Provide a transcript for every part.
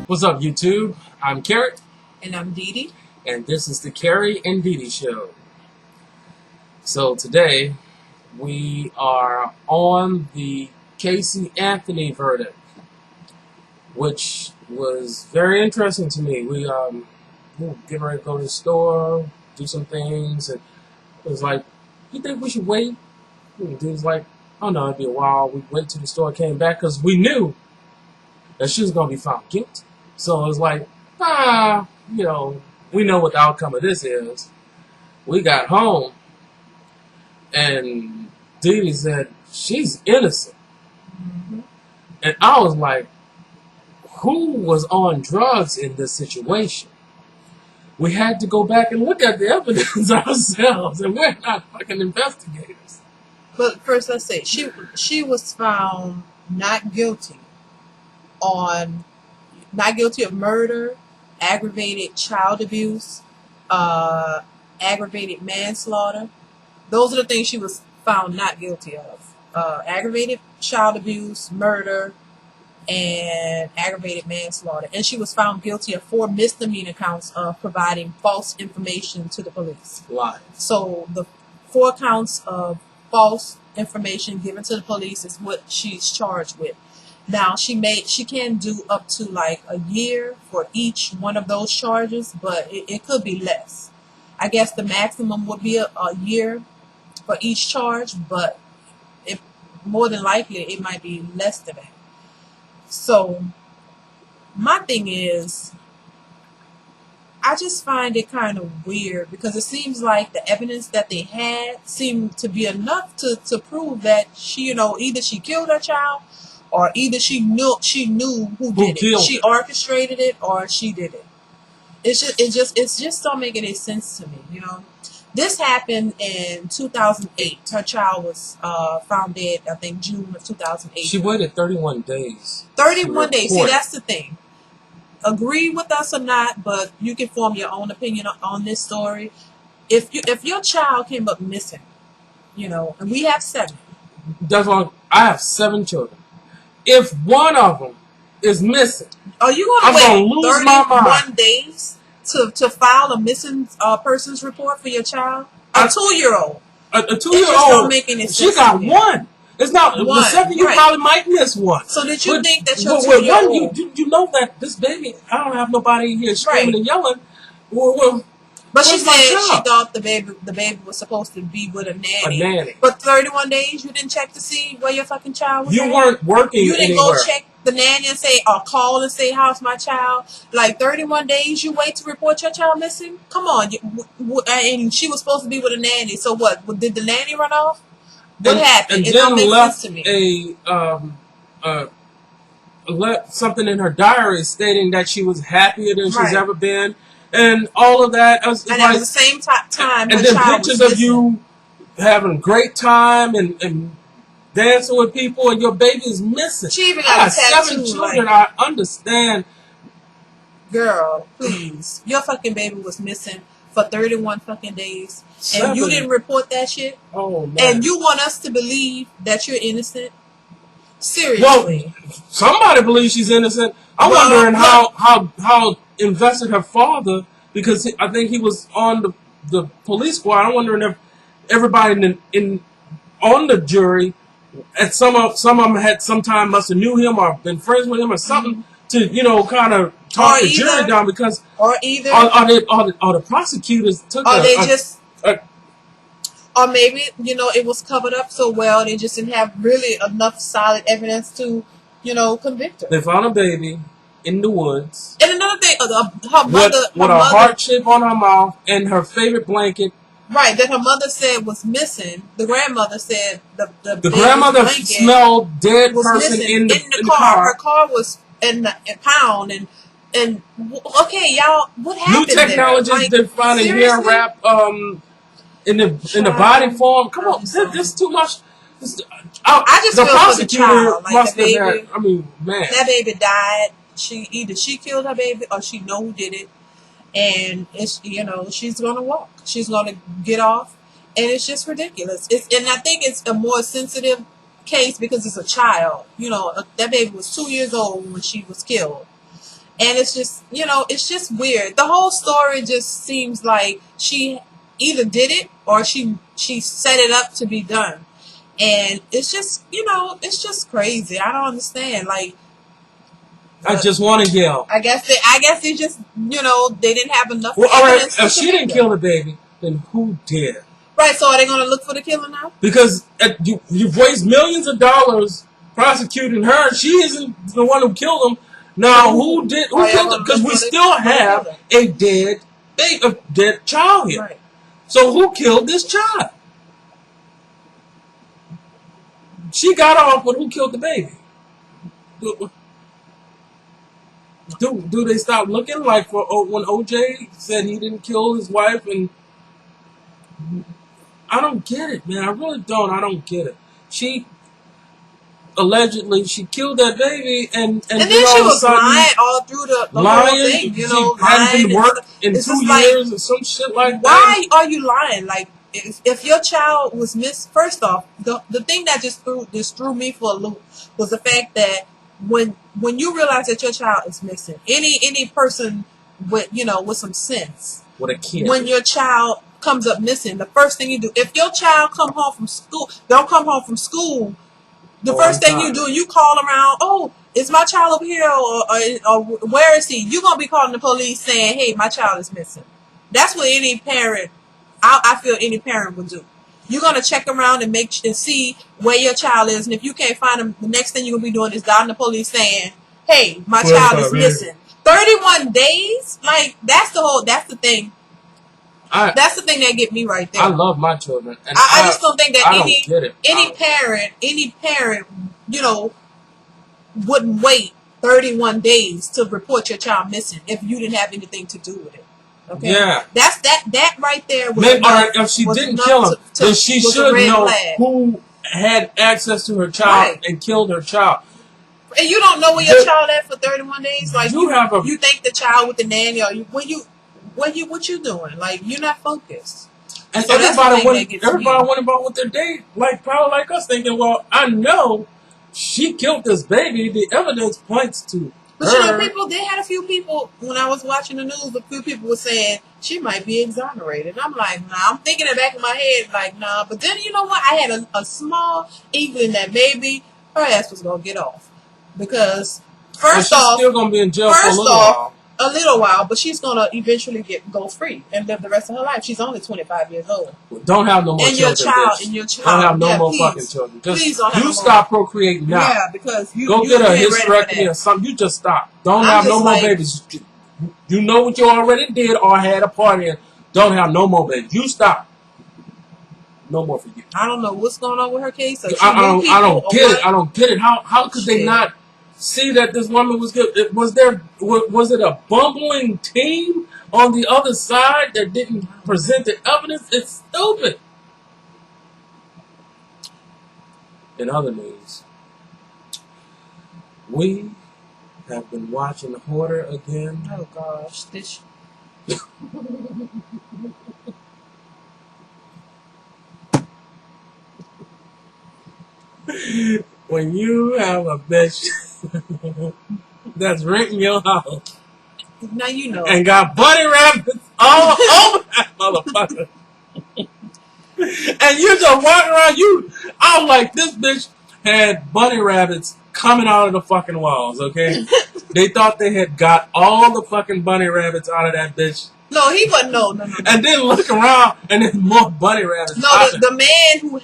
What's up, YouTube? I'm Kerry, And I'm Dee Dee. and this is the Kerry and Dee Dee Show. So today, we are on the Casey Anthony verdict, which was very interesting to me. We were getting ready to go to the store, do some things, and it was like, you think we should wait? And dude was like, oh no, it'd be a while. We went to the store, came back, because we knew that she was going to be found guilty. So it was like, we know what the outcome of this is. We got home, and Dee Dee said, she's innocent. Mm-hmm. And I was like, who was on drugs in this situation? We had to go back and look at the evidence ourselves, and we're not fucking investigators. But first, let's say she was found not guilty of murder, aggravated child abuse, aggravated manslaughter. Those are the things she was found not guilty of. Aggravated child abuse, murder, and aggravated manslaughter. And she was found guilty of 4 misdemeanor counts of providing false information to the police. Lies. So the 4 counts of false information given to the police is what she's charged with. Now she can do up to like a year for each one of those charges, but it could be less. I guess the maximum would be a year for each charge, but more than likely it might be less than that. So my thing is, I just find it kind of weird because it seems like the evidence that they had seemed to be enough to prove that she, either she killed her child or either she knew who did it. She orchestrated it or she did it. It's just not making any sense to me, This happened in 2008. Her child was found dead, I think, June of 2008. She waited 31 days. 31 days. See, that's the thing. Agree with us or not, but you can form your own opinion on this story. If your child came up missing, and we have 7. That's why I have 7 children. If one of them is missing, are you going to wait 31 days to file a missing persons report for your child? A 2-year-old. A 2-year-old. Don't make any sense. She got one. It's not one. The 7 you probably might miss one. So did you think that your 2-year-old? You know that this baby, I don't have nobody here screaming and yelling. But she said she thought the baby was supposed to be with a nanny. But 31 days, you didn't check to see where your fucking child was. You weren't working. You didn't go check the nanny and say, or call and say, how's my child? Like 31 days, you wait to report your child missing? Come on. And she was supposed to be with a nanny. So what? Did the nanny run off? What happened? And then left something in her diary stating that she was happier than she's ever been. And all of that. And at the same time, and then pictures of you having a great time and dancing with people, and your baby is missing. She even got 7 children. I understand. Girl, please. Your fucking baby was missing for 31 fucking days. And you didn't report that shit? Oh, man. And you want us to believe that you're innocent? Seriously. Well, somebody believes she's innocent. I'm wondering how invested her father, because I think he was on the police squad. I'm wondering if everybody on the jury, at some of them had sometime must have knew him or been friends with him or something to kind of talk the jury down, because or the prosecutors took or maybe it was covered up so well they just didn't have really enough solid evidence to convict her. They found a baby in the woods. And another thing, her mother with a heart shape on her mouth and her favorite blanket. Right, that her mother said was missing. The grandmother said the grandmother smelled dead person in the car. Her car was in a pound and okay, y'all, what happened? New technologies they're finding hair wrap in the body form. Come on, this is too much. I just feel for the child. Like the baby, man, that baby died. Either she killed her baby or she know who did it, and it's she's gonna walk. She's gonna get off, and it's just ridiculous. And I think it's a more sensitive case because it's a child. That baby was 2 years old when she was killed, And it's just, it's just weird. The whole story just seems like she either did it or she set it up to be done. And it's just, it's just crazy. I don't understand. Like, I just want to yell. I guess they just, they didn't have enough Well, all right, evidence. if she didn't kill the baby, then who did? Right, so are they going to look for the killer now? Because you've wasted millions of dollars prosecuting her. She isn't the one who killed him. Now, who killed him? Because we still have a dead child here. Right. So who killed this child? She got off with who killed the baby. Do they stop looking like when OJ said he didn't kill his wife? And I don't get it, man. I really don't. I don't get it. She allegedly killed that baby, and then she was lying all through the whole thing. She hadn't been worked in 2 years or some shit like that. Why are you lying? Like, if your child was missed, first off, the thing that just threw me for a loop was the fact that when you realize that your child is missing, any person with with some sense, with a kid, when your child comes up missing, the first thing you do, if your child don't come home from school, the first thing you do, you call around, oh, is my child over here, or where is he? You're going to be calling the police saying, hey, my child is missing. That's what any parent, I feel any parent would do. You're going to check around and see where your child is, and if you can't find him, the next thing you're going to be doing is dialing the police saying, hey, my child is missing. 31 days? Like, that's the thing. That's the thing that get me right there. I love my children. And I just don't think that any parent, wouldn't wait 31 days to report your child missing if you didn't have anything to do with it. Okay. Yeah. That's that right there. If she didn't kill him, then she should know who had access to her child and killed her child. And you don't know where your child at for 31 days. Like you think the child with the nanny, or what you doing? Like, you're not focused. And so everybody went about with their day, probably like us, thinking, well, I know she killed this baby. The evidence points to but her. they had a few people, when I was watching the news, a few people were saying she might be exonerated. I'm like, nah, I'm thinking in the back of my head, like, nah. But then, you know what? I had a small inkling that maybe her ass was going to get off. Because, she's still going to be in jail for a little while. A little while, but she's gonna eventually go free and live the rest of her life. She's only 25 years old. Don't have no more children. Your child. Don't have no more fucking children. Please don't have stop procreating now. Yeah, because go get a hysterectomy or something. You just stop. Don't have no more babies. You know what you already did or had a party in. Don't have no more babies. You stop. No more for you. I don't know what's going on with her case. I don't get it. I don't get it. How could they not see that this woman was good? Was it a bumbling team on the other side that didn't present the evidence? It's stupid. In other news, we have been watching Hoarder again. Oh gosh, this. When you have a bitch that's renting your house, now you know, and got bunny rabbits all over that motherfucker, and you just walking around, I was like, this bitch had bunny rabbits coming out of the fucking walls. Okay, they thought they had got all the fucking bunny rabbits out of that bitch. No, he wasn't. No. And then look around, and there's more bunny rabbits. No, the man who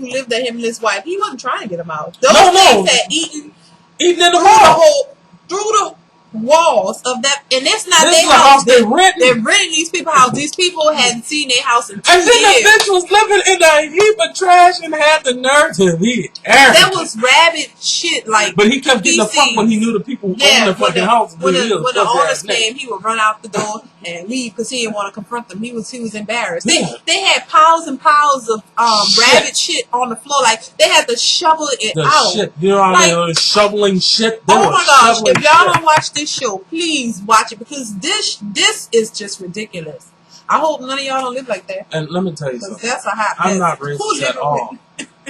lived at him and his wife, he wasn't trying to get them out. Those things had eaten in the wall, through the walls of that, and it's not their house. They're renting these people house. These people hadn't seen their house in 2 years. And then the bitch was living in a heap of trash and had the nerve to eat it. That was rabbit shit, like. But he kept getting the fuck when he knew the people who owned the fucking house. When the owners came, he would run out the door and leave because he didn't want to confront them. He was embarrassed. Yeah. They had piles and piles of rabbit shit on the floor. Like, they had to shovel it out. Shit. You know what I mean? Shoveling shit. Oh my gosh! If y'all don't watch this show, please watch it, because this is just ridiculous. I hope none of y'all don't live like that. And let me tell you something. That's a hot I'm not racist at all,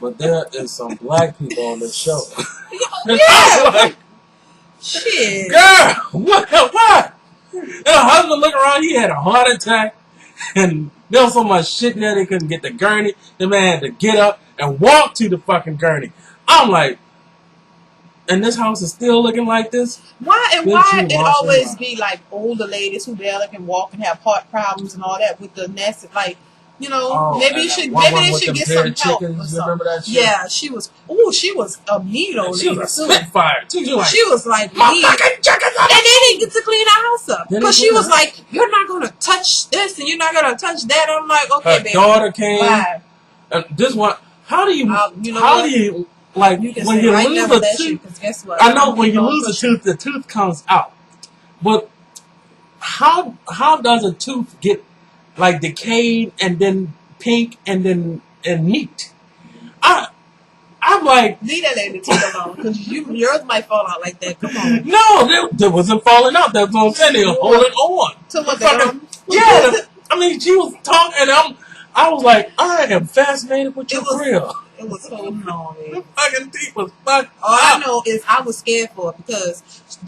but there is some black people on this show. Yeah. Shit. Girl, what? And her husband looked around, he had a heart attack, and there was so much shit in there they couldn't get the gurney. The man had to get up and walk to the fucking gurney. I'm like, and this house is still looking like this? Why Bitch, why you it wash always your be like older ladies who barely can walk and have heart problems and all that with the nasty, like, you know, Oh, maybe and you that should one maybe woman they with should them get paired some help chickens, or you something. remember that shit? Yeah, she was a neat old She lady was a too. spitfire too. She was like my neat. fucking chickens are And they didn't get to clean the house up They didn't because she clean the was house. like, "You're not gonna touch this and you're not gonna touch that." I'm like, "Okay, Her baby, daughter came. bye." And this one, how do you, You know how what? do you, like, You can when say, you "I lose never a let you," tooth, because guess what? I know I'm when you keep on lose a pushing. tooth, the tooth comes out. But how does a tooth get, like, decayed and then pink and then, and neat? I'm like, Leave that lady teeth alone because yours might fall out like that. Come on. no, they wasn't falling out. That's what I'm saying. They were holding on. To what Fucking, the yeah, I mean, she was talking, and I was like, I am fascinated with your grill. It was holding on, The man. fucking teeth was fucked All I up. know is I was scared for her because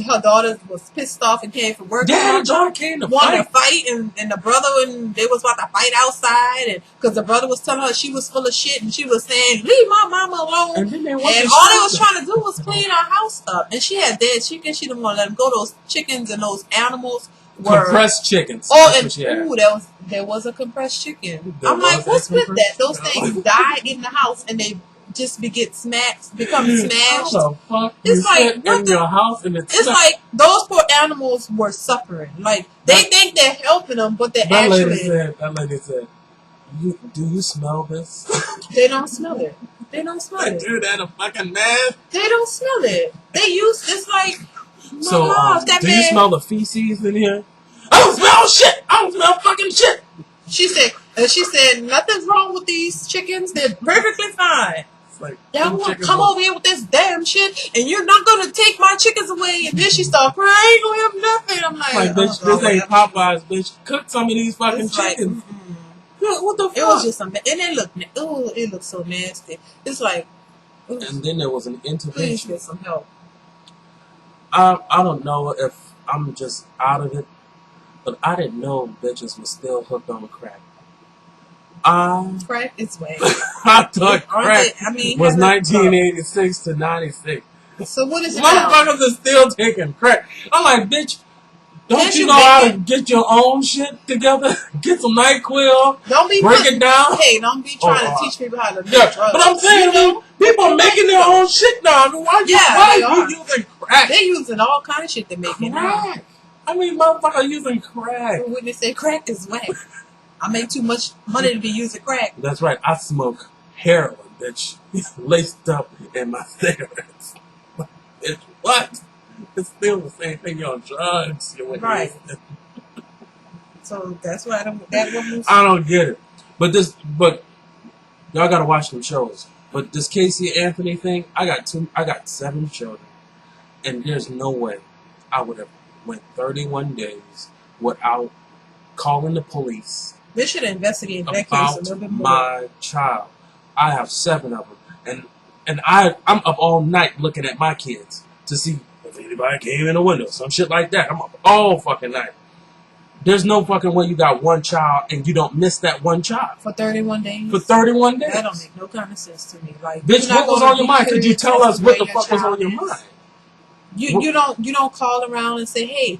her daughter was pissed off and came from work. Yeah, the daughter came to wanted fight. to fight, and the brother, and they was about to fight outside, and because the brother was telling her she was full of shit, and she was saying, "Leave my mama alone." And then they And went all to they was shoot her. trying to do was clean her house up, and she had dead chickens. She didn't want to let them go. Those chickens and those animals were Compressed chickens. Oh, That's and what she had. ooh, there was a compressed chicken. There I'm like, was what's a with that? compressed Those chicken. things die in the house, and they just become smashed. How the fuck It's you like, sit what in the- your house and it's It's like those poor animals were suffering. Like they think they're helping them, but they're that lady actually said, do you smell this? they don't smell it. They don't smell That it. dude had a fucking man. They don't smell it. They use it's like my So, gosh, that do man. you smell the feces in here? I don't smell shit. I don't smell fucking shit. She said nothing's wrong with these chickens. They're perfectly fine. It's like, Y'all want to come over here with this damn shit, and you're not gonna take my chickens away. And then she started crying. I ain't gonna have nothing. I'm like, bitch, oh, this ain't Popeyes, bitch. Cook some of these fucking it's like, chickens. Yeah, what the fuck? it was just something, and it looked so nasty. It's like, ooh, And then there was an please intervention. get some help. I don't know if I'm just out of it, but I didn't know bitches were still hooked on crack. Crack its way. I thought crack was has a- 1986 to 96. So what is it now? Motherfuckers are still taking crack. I'm like, bitch, don't Can't you you know how make to get your own shit together? Get some NyQuil, Don't be break it down. Hey, don't be trying to teach people how to do Yeah, drugs. but I'm saying, You know, people are making their own shit now. I mean, why Yeah, are they you are. using crack? They're using all kind of shit to make it now. Crack. I mean, motherfuckers using crack. When they say crack is whack, I make too much money to be using crack. That's right. I smoke heroin, bitch, laced up in my cigarettes. Bitch, what? It's still the same thing. You're on drugs. You're with Right. So that's why that woman. I don't get it. But y'all gotta watch them shows. But this Casey Anthony thing, I got 7 children, and there's no way I would have went 31 days without calling the police They should investigate that case a about little bit more. my child. I have 7 of them, and I'm up all night looking at my kids to see if anybody came in the window, some shit like that. I'm up all fucking night. There's no fucking way you got one child and you don't miss that one child For 31 days? for 31 days. That don't make no kind of sense to me. Like, Bitch, you're not what was gonna on your be mind? Could you curious tell as us to what where the fuck was child on your is. mind? You don't call around and say, hey,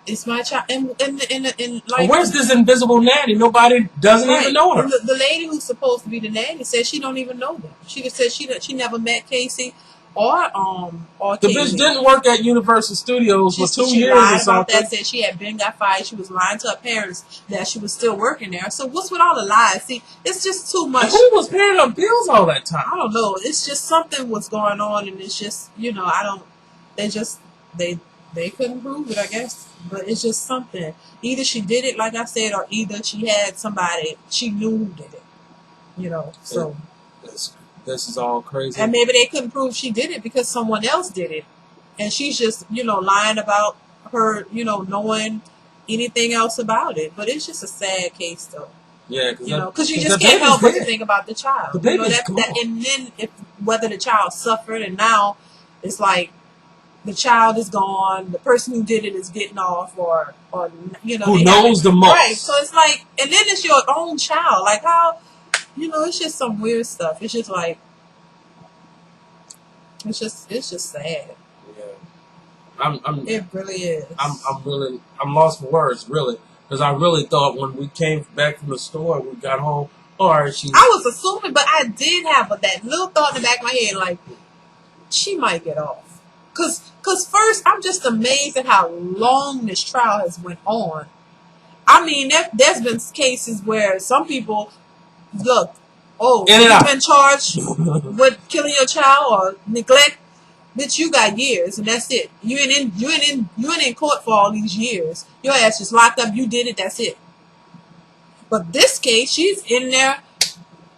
it's my child. And like, Where's this invisible nanny? Nobody doesn't even know her. And the lady who's supposed to be the nanny said she don't even know them. She just said she never met Casey or The Casey. bitch didn't work at Universal Studios for 2 She years or lied about something. that. Said she had been got fired. She was lying to her parents that she was still working there. So what's with all the lies? See, it's just too much. And who was paying her bills all that time? I don't know. It's just something was going on, and it's just I don't. They couldn't prove it, I guess. But it's just something. Either she did it, like I said, or either she had somebody she knew who did it. So. This is all crazy. And maybe they couldn't prove she did it because someone else did it. And she's just, lying about her, knowing anything else about it. But it's just a sad case, though. Yeah, because you just can't help but to think about the child. The baby's gone. And then whether the child suffered, and now it's like, the child is gone, the person who did it is getting off, or you know, Who they knows the most? right. So it's like, and then it's your own child. Like how, you know, it's just some weird stuff. It's just like, it's just sad. Yeah. It really is. I'm lost for words, really, because I really thought when we came back from the store, we got home. Or she. I was assuming, but I did have that little thought in the back of my head, like she might get off. Cause first, I'm just amazed at how long this trial has went on. I mean, there's been cases where some people look, oh, you've been charged with killing your child or neglect. Bitch, you got years, and that's it. You ain't in court for all these years. Your ass just locked up. You did it. That's it. But this case, she's in there.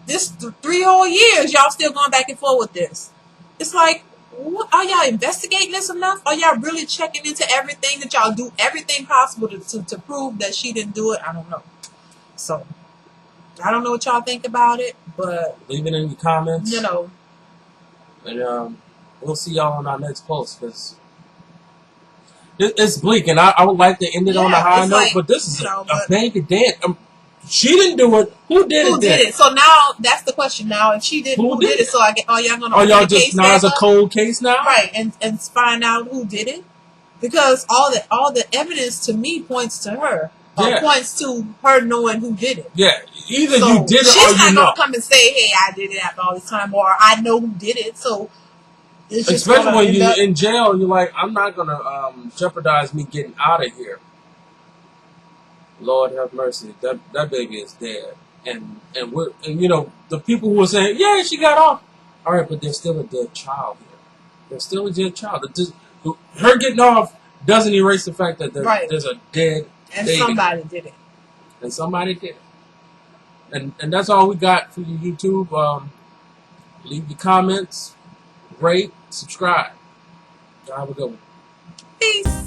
This 3 whole years, y'all still going back and forth with this. It's like, what, are y'all investigating this enough? Are y'all really checking into everything that y'all do everything possible to prove that she didn't do it? I don't know. So, I don't know what y'all think about it, but leave it in the comments. You know. And we'll see y'all on our next post, because it's bleak, and I would like to end it on a high note, like, but this is a bank of debt. She didn't do it. Who did it? Who did it? So now that's the question. Now, if she didn't, who did it? So are y'all gonna? Are y'all just now as a cold case now? Right, and find out who did it, because all the evidence to me points to her. Or points to her knowing who did it. Yeah, either you did it or you know. She's not gonna come and say, "Hey, I did it after all this time," or "I know who did it." So. Especially when you're in jail, you're like, I'm not gonna jeopardize me getting out of here. Lord have mercy, that baby is dead, and you know, the people who are saying, yeah, she got off. All right, but there's still a dead child here. There's still a dead child. Her getting off doesn't erase the fact that there's a dead baby. Somebody did it. And somebody did it. And that's all we got for you, YouTube. Leave your comments. Rate, subscribe. Have a good one. Peace.